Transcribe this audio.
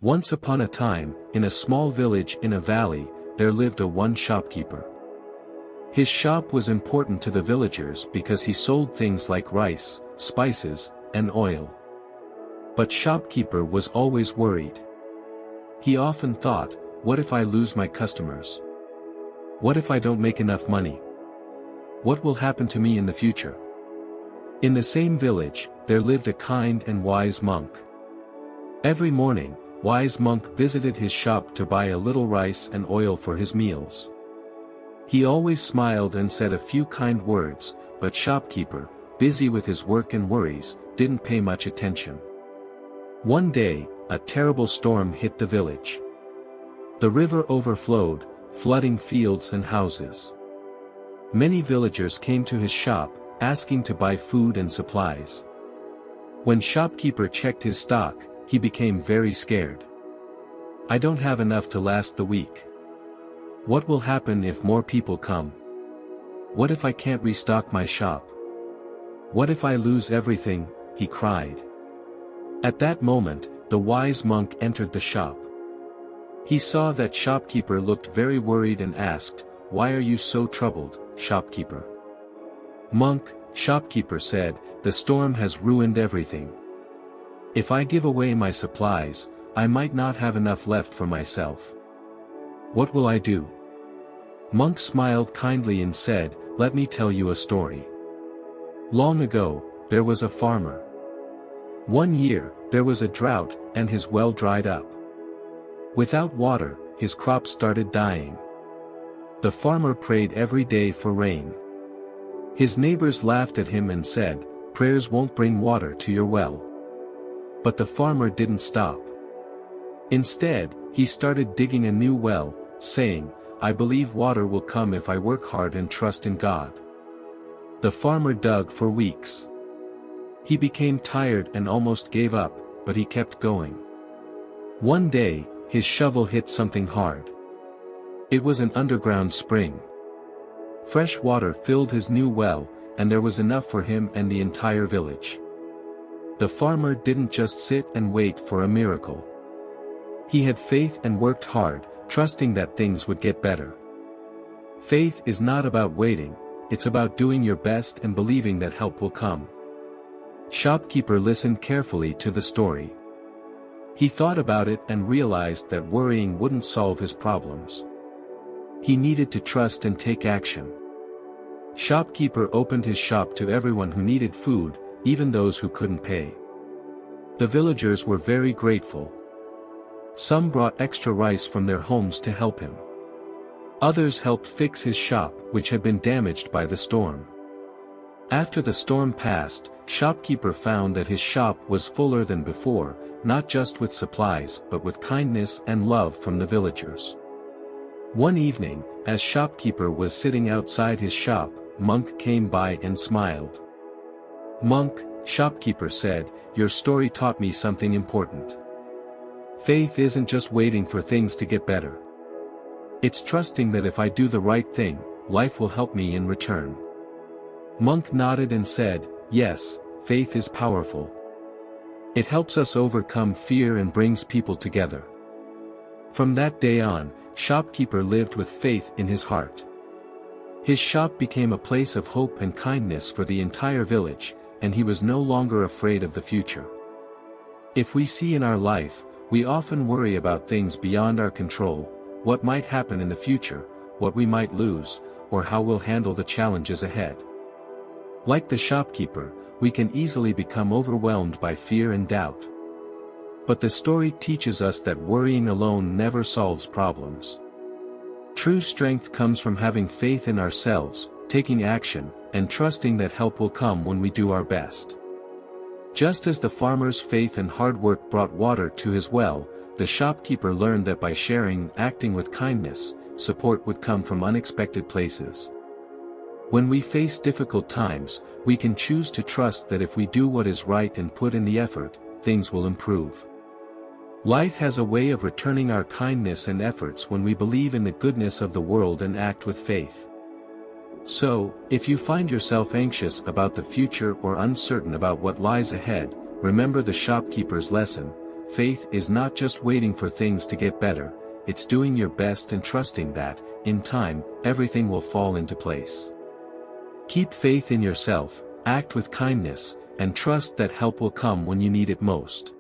Once upon a time, in a small village in a valley, there lived one shopkeeper. His shop was important to the villagers because he sold things like rice, spices, and oil. But shopkeeper was always worried. He often thought, what if I lose my customers? What if I don't make enough money? What will happen to me in the future? In the same village, there lived a kind and wise monk. Every morning, wise monk visited his shop to buy a little rice and oil for his meals. He always smiled and said a few kind words, but shopkeeper, busy with his work and worries, didn't pay much attention. One day, a terrible storm hit the village. The river overflowed, flooding fields and houses. Many villagers came to his shop, asking to buy food and supplies. When shopkeeper checked his stock, he became very scared. I don't have enough to last the week. What will happen if more people come? What if I can't restock my shop? What if I lose everything? He cried. At that moment, the wise monk entered the shop. He saw that shopkeeper looked very worried and asked, "Why are you so troubled, shopkeeper?" "Monk," shopkeeper said, "the storm has ruined everything. If I give away my supplies, I might not have enough left for myself. What will I do?" Monk smiled kindly and said, "Let me tell you a story. Long ago, there was a farmer. One year, there was a drought, and his well dried up. Without water, his crops started dying. The farmer prayed every day for rain. His neighbors laughed at him and said, "Prayers won't bring water to your well." But the farmer didn't stop. Instead, he started digging a new well, saying, "I believe water will come if I work hard and trust in God." The farmer dug for weeks. He became tired and almost gave up, but he kept going. One day, his shovel hit something hard. It was an underground spring. Fresh water filled his new well, and there was enough for him and the entire village. The farmer didn't just sit and wait for a miracle. He had faith and worked hard, trusting that things would get better. Faith is not about waiting, it's about doing your best and believing that help will come. Shopkeeper listened carefully to the story. He thought about it and realized that worrying wouldn't solve his problems. He needed to trust and take action. Shopkeeper opened his shop to everyone who needed food, even those who couldn't pay. The villagers were very grateful. Some brought extra rice from their homes to help him. Others helped fix his shop, which had been damaged by the storm. After the storm passed, shopkeeper found that his shop was fuller than before, not just with supplies but with kindness and love from the villagers. One evening, as shopkeeper was sitting outside his shop, Monk came by and smiled. "Monk," shopkeeper said, "your story taught me something important. Faith isn't just waiting for things to get better. It's trusting that if I do the right thing, life will help me in return." Monk nodded and said, "Yes, faith is powerful. It helps us overcome fear and brings people together." From that day on, shopkeeper lived with faith in his heart. His shop became a place of hope and kindness for the entire village, and he was no longer afraid of the future. If we see in our life, we often worry about things beyond our control, what might happen in the future, what we might lose, or how we'll handle the challenges ahead. Like the shopkeeper, we can easily become overwhelmed by fear and doubt. But the story teaches us that worrying alone never solves problems. True strength comes from having faith in ourselves, taking action, and trusting that help will come when we do our best. Just as the farmer's faith and hard work brought water to his well, the shopkeeper learned that by sharing, acting with kindness, support would come from unexpected places. When we face difficult times, we can choose to trust that if we do what is right and put in the effort, things will improve. Life has a way of returning our kindness and efforts when we believe in the goodness of the world and act with faith. So, if you find yourself anxious about the future or uncertain about what lies ahead, remember the shopkeeper's lesson: Faith is not just waiting for things to get better, it's doing your best and trusting that, in time, everything will fall into place. Keep faith in yourself, act with kindness, and trust that help will come when you need it most.